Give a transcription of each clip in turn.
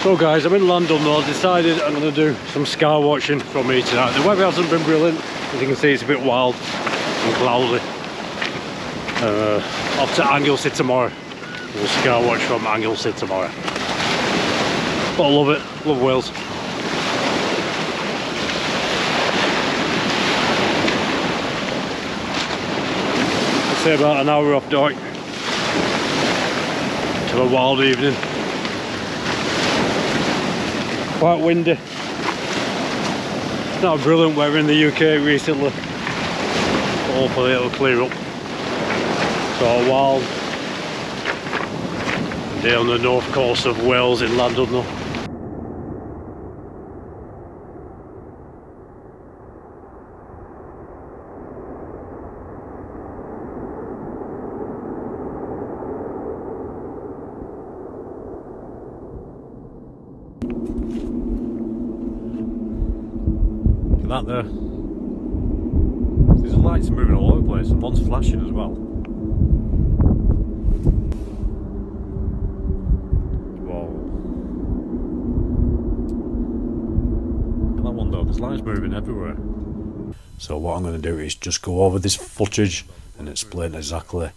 So guys, I'm in London now. I decided I'm going to do some sky watching from here tonight. The weather hasn't been brilliant. As you can see, it's a bit wild and cloudy. Off to Anglesey tomorrow. We'll sky watch from Anglesey tomorrow. But I love it. Love Wales. I'd say about an hour off dark to a wild evening. Quite windy. It's not brilliant weather in the UK recently, but hopefully it'll clear up. So a wild day on the north coast of Wales in Llandudno. That there. These lights are moving all over the place and one's flashing as well. Whoa. Look at that one though, there's lights moving everywhere. So what I'm going to do is just go over this footage and explain exactly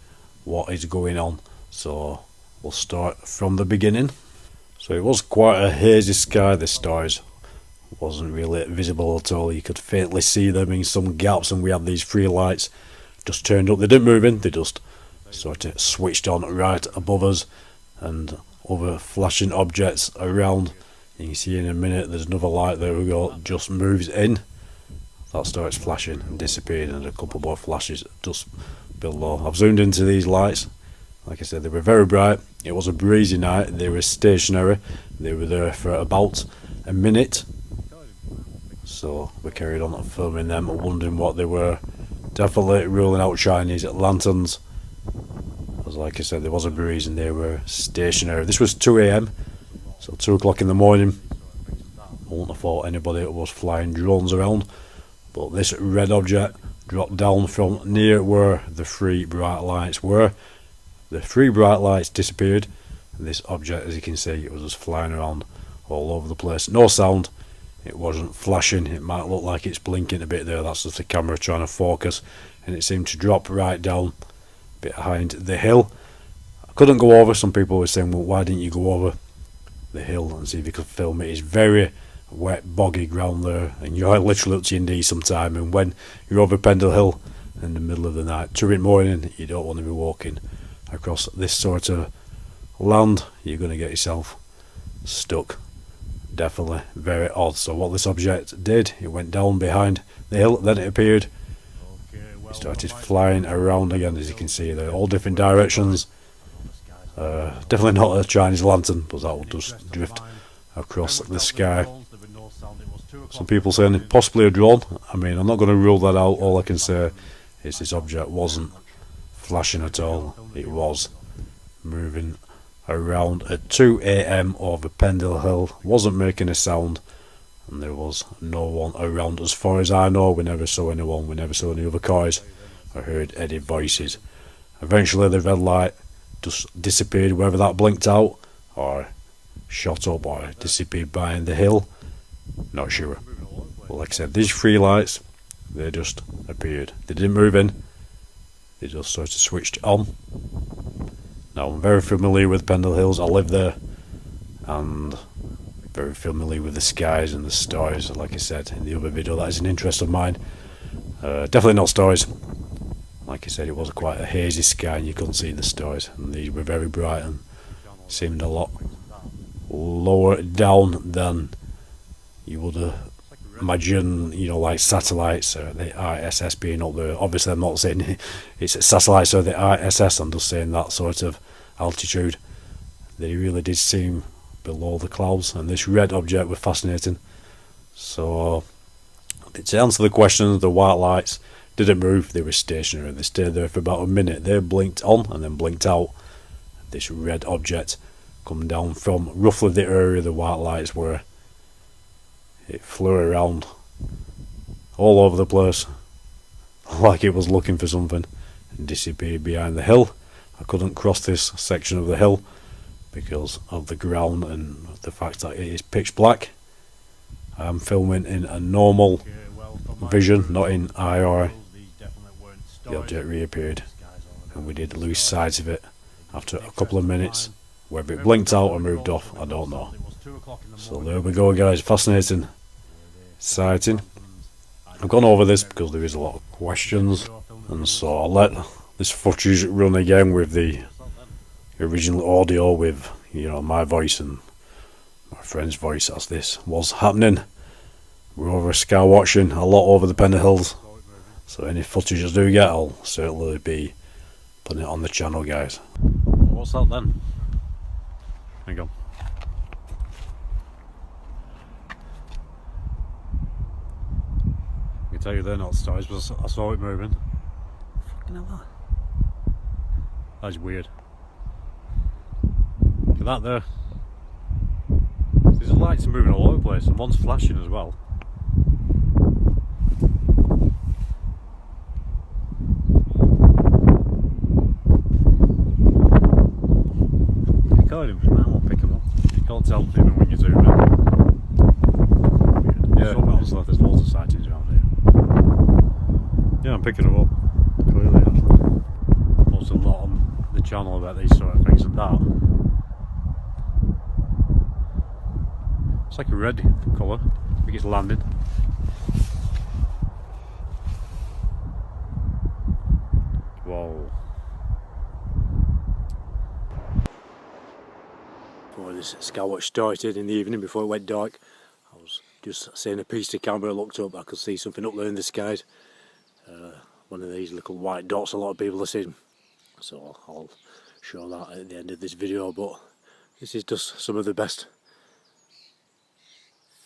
what is going on. So we'll start from the beginning. So it was quite a hazy sky, the stars wasn't really visible at all. You could faintly see them in some gaps, and we had these three lights just turned up. They didn't move in, they just sort of switched on right above us, and other flashing objects around. You can see in a minute there's another light there we go, just moves in, that starts flashing and disappeared, and a couple more flashes just below. I've zoomed into these lights. Like I said, they were very bright. It was a breezy night. They were stationary. They were there for about a minute. So we carried on filming them, wondering what they were. Definitely ruling out Chinese lanterns. As like I said, there was a breeze and they were stationary. This was 2 AM, so 2 o'clock in the morning. I wouldn't have thought anybody was flying drones around. But this red object dropped down from near where the 3 bright lights were. The 3 bright lights disappeared, and this object, as you can see, it was just flying around all over the place. No sound. It wasn't flashing. It might look like it's blinking a bit there. That's just the camera trying to focus. And it seemed to drop right down behind the hill. I couldn't go over. Some people were saying, well, why didn't you go over the hill and see if you could film it? It's very wet, boggy ground there, and you're literally up to your knees sometime. And when you're over Pendle Hill in the middle of the night, 2 in the morning, you don't want to be walking across this sort of land. You're going to get yourself stuck. Definitely very odd. So what this object did, it went down behind the hill, then it appeared. It started flying around again, as you can see there, all different directions. Definitely not a Chinese lantern, but that will just drift across the sky. Some people saying possibly a drone. I mean, I'm not going to rule that out. All I can say is this object wasn't flashing at all. It was moving around at 2 AM over Pendle Hill, wasn't making a sound, and there was no one around as far as I know. We never saw anyone, we never saw any other cars or heard any voices. Eventually the red light just disappeared, whether that blinked out or shot up or disappeared behind the hill, not sure. But like I said, these 3 lights, they just appeared. They didn't move in, they just sort of switched on. Now, I'm very familiar with Pendle Hills. I live there, and very familiar with the skies and the stars. Like I said in the other video, that is an interest of mine. Definitely not stars. Like I said, it was quite a hazy sky and you couldn't see the stars, and these were very bright and seemed a lot lower down than you would imagine, you know, like satellites or the ISS being up there. Obviously I'm not saying it's satellites or the ISS, I'm just saying that sort of altitude. They really did seem below the clouds, and this red object was fascinating. So to answer the question, the white lights didn't move, they were stationary. They stayed there for about a minute. They blinked on and then blinked out. This red object coming down from roughly the area the white lights were. It flew around all over the place like it was looking for something and disappeared behind the hill. I couldn't cross this section of the hill because of the ground and the fact that it is pitch black. I'm filming in a normal vision, not in IR. The object reappeared and we did lose sight of it after a couple of minutes. Whether it blinked out or moved off, I don't know. So there we go guys, fascinating sighting. I've gone over this because there is a lot of questions, and so I'll let this footage run again with the original audio with, you know, my voice and my friend's voice as this was happening. We're over Skywatching a lot over the Pendle Hills, so any footage I do get I'll certainly be putting it on the channel guys. What's that then? Hang on. I can tell you they're not stars, but I saw it moving. Fucking hell, that's weird. Look at that there. These lights are moving all over the place and one's flashing as well. You can't even pick them up. You can't tell even when you zoom in. Yeah, there's loads of sightings around here. Yeah, I'm picking them up. Clearly, actually. Posted a lot on the channel about these sort of things and that. It's like a red colour. I think it's landing. Whoa. Before this Skywatch started in the evening, before it went dark, I was just seeing a piece of camera. I looked up, I could see something up there in the skies. One of these little white dots a lot of people have seen. So I'll show that at the end of this video, but this is just some of the best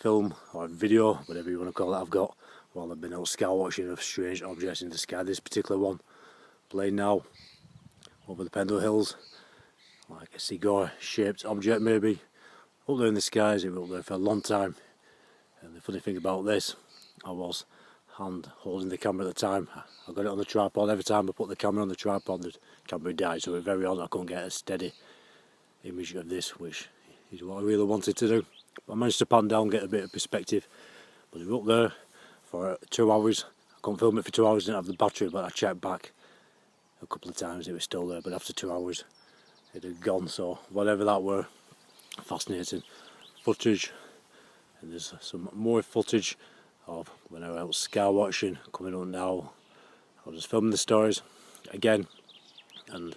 film or video, whatever you want to call it, I've got while I've been out skywatching of strange objects in the sky. This particular one playing now over the Pendle Hills, like a cigar shaped object maybe, up there in the skies. It was up there for a long time, and the funny thing about this, I was hand holding the camera at the time. I got it on the tripod. Every time I put the camera on the tripod the camera died, so it was very odd. I couldn't get a steady image of this, which is what I really wanted to do. I managed to pan down, get a bit of perspective, but it was up there for 2 hours. I couldn't film it for 2 hours, didn't have the battery, but I checked back a couple of times, it was still there, but after 2 hours it had gone. So whatever that were, fascinating footage. And there's some more footage of when I was out skywatching coming on now. I was just filming the stars again, and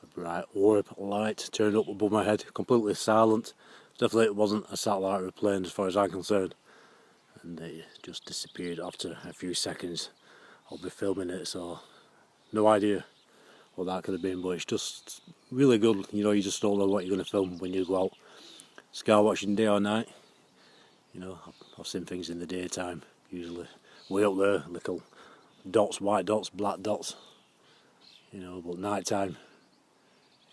a bright orb light turned up above my head, completely silent. Definitely it wasn't a satellite or a plane as far as I'm concerned, and it just disappeared after a few seconds of me filming it. So no idea what that could have been, but it's just really good. You know, you just don't know what you're going to film when you go out skywatching day or night. You know, I've seen things in the daytime, usually way up there, little dots, white dots, black dots, you know, but night time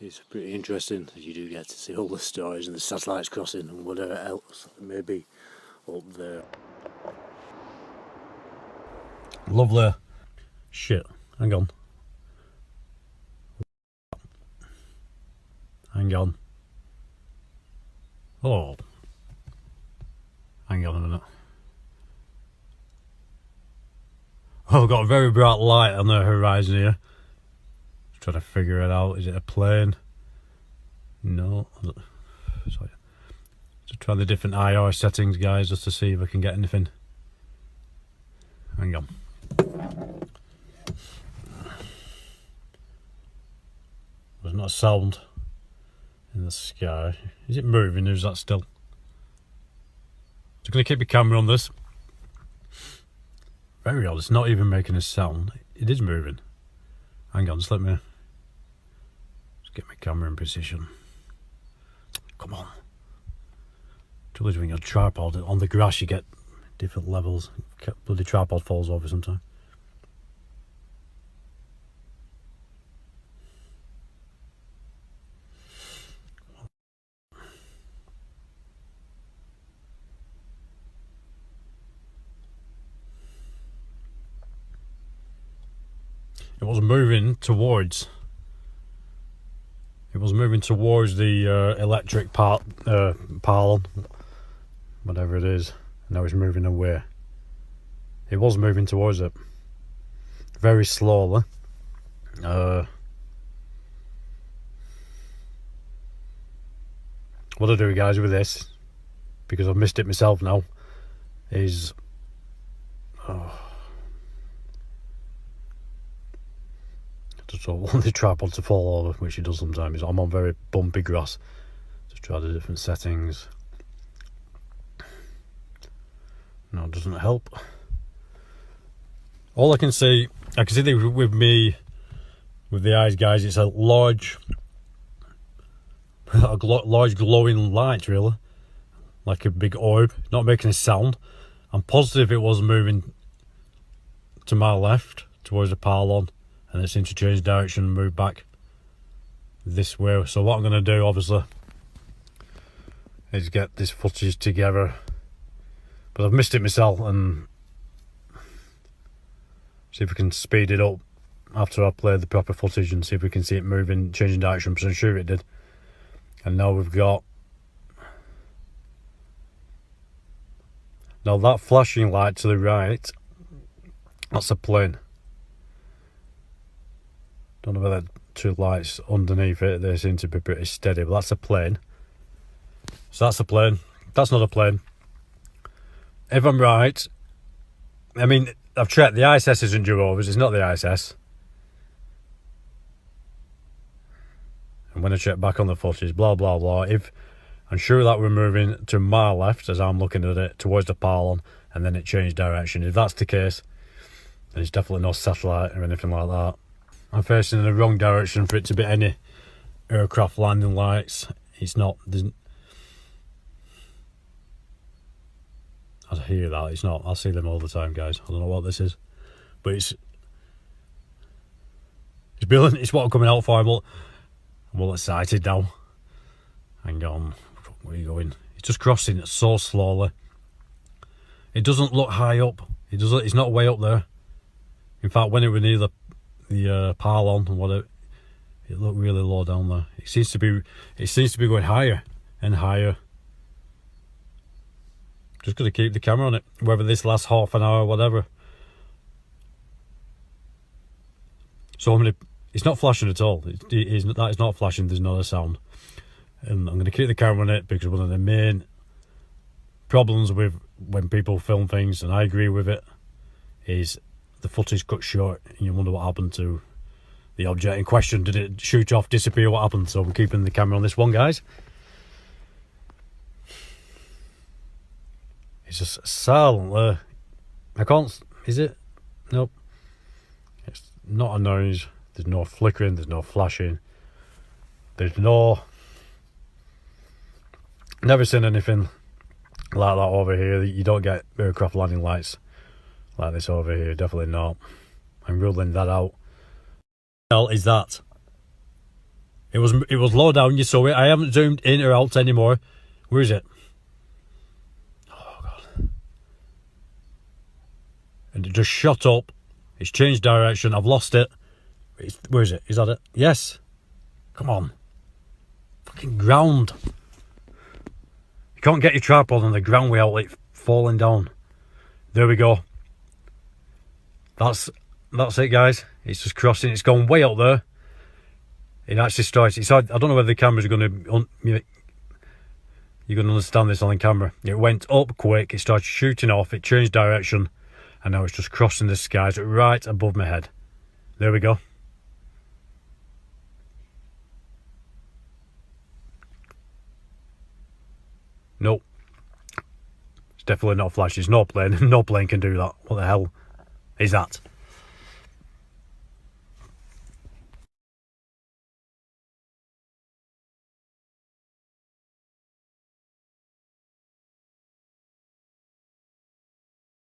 is pretty interesting, as you do get to see all the stars and the satellites crossing and whatever else may be up there. Lovely shit. Hang on. Hang on. Oh. Hang on a minute. Oh, I've got a very bright light on the horizon here. Just trying to figure it out. Is it a plane? No. Sorry. Just try the different IR settings, guys, just to see if I can get anything. Hang on. There's not a sound in the sky. Is it moving or is that still? So I'm going to keep the camera on this. Very odd, it's not even making a sound. It is moving. Hang on, just let me just get my camera in position. Come on. Trouble is when you're on a tripod, on the grass you get different levels. Bloody tripod falls over sometimes. It was moving towards. It It was moving towards the electric pylon, whatever it is. Now it's moving away. It was moving towards it very slowly. What I do, guys, with this, because I've missed it myself now, is just don't want the tripod to fall over, which it does sometimes. I'm on very bumpy grass. Just try the different settings. No, it doesn't help. All I can see that with me, with the eyes, guys, it's a large glowing light, really, like a big orb, not making a sound. I'm positive it was moving to my left towards the pylon, and it's interchanged direction and moved back this way. So what I'm going to do, obviously, is get this footage together, but I've missed it myself, and see if we can speed it up after I play the proper footage and see if we can see it moving, changing direction, because I'm sure it did. And now we've got, now that flashing light to the right, that's a plane. Don't know whether two lights underneath it, they seem to be pretty steady, but that's a plane. So that's a plane. That's not a plane. If I'm right, I mean, I've checked, the ISS isn't due over, it's not the ISS. And when I check back on the footage, blah blah blah, if I'm sure that we're moving to my left as I'm looking at it towards the pylon, and then it changed direction. If that's the case, then it's definitely no satellite or anything like that. I'm facing in the wrong direction for it to be any aircraft landing lights. It's not, I hear that, it's not. I see them all the time, guys. I don't know what this is, but it's brilliant. It's what I'm coming out for. I'm all excited now. Hang on, where are you going? It's just crossing it so slowly. It doesn't look high up. It's not way up there. In fact, when it was near the pylon and whatever, it looked really low down there. It seems to be going higher and higher. Just got to keep the camera on it, whether this lasts half an hour or whatever. So it's not flashing at all. That is not flashing. There's not a sound. And I'm going to keep the camera on it, because one of the main problems with when people film things, and I agree with it, is the footage cut short and you wonder what happened to the object in question. Did it shoot off, disappear, what happened? So we're keeping the camera on this one, guys. It's just silent. I can't, is it? Nope. It's not a noise. There's no flickering, there's no flashing. There's no, never seen anything like that over here. You don't get aircraft landing lights like this over here, definitely not. I'm ruling that out. What the hell is that? It was low down, you saw it. I haven't zoomed in or out anymore. Where is it? Oh god. And it just shot up. It's changed direction. I've lost it. Where is it? Is that it? Yes. Come on. Fucking ground. You can't get your tripod on the ground without it falling down. There we go. That's it, guys. It's just crossing. It's gone way up there. It actually starts. I don't know whether the camera's going to. You're going to understand this on the camera. It went up quick. It started shooting off. It changed direction, and now it's just crossing the skies right above my head. There we go. Nope. It's definitely not flash. It's no plane. No plane can do that. What the hell is that?